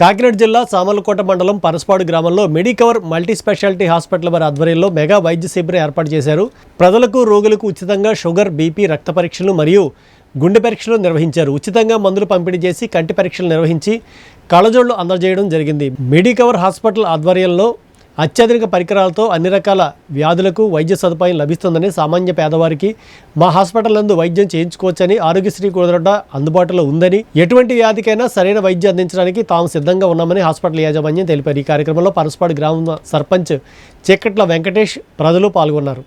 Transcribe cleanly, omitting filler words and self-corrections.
కాకినాడ జిల్లా సామర్లకోట మండలం పరసపాడు గ్రామంలో మెడికవర్ మల్టీ స్పెషాలిటీ హాస్పిటల్ వారి ఆధ్వర్యంలో మెగా వైద్య శిబిరం ఏర్పాటు చేశారు. ప్రజలకు రోగులకు ఉచితంగా షుగర్, బీపీ, రక్త పరీక్షలు మరియు గుండె పరీక్షలు నిర్వహించారు. ఉచితంగా మందులు పంపిణీ చేసి కంటి పరీక్షలు నిర్వహించి కళ్ళజోళ్లు అందజేయడం జరిగింది. మెడికవర్ హాస్పిటల్ ఆధ్వర్యంలో అత్యాధునిక పరికరాలతో అన్ని రకాల వ్యాధులకు వైద్య సదుపాయం లభిస్తుందని, సామాన్య పేదవారికి మా హాస్పిటల్ నందు వైద్యం చేయించుకోవచ్చని, ఆరోగ్యశ్రీ కూడా అందుబాటులో ఉందని, ఎటువంటి వ్యాధికైనా సరైన వైద్యం అందించడానికి తాము సిద్ధంగా ఉన్నామని హాస్పిటల్ యాజమాన్యం తెలిపారు. ఈ కార్యక్రమంలో పరసపాడు గ్రామ సర్పంచ్ చీకట్ల వెంకటేష్, ప్రజలు పాల్గొన్నారు.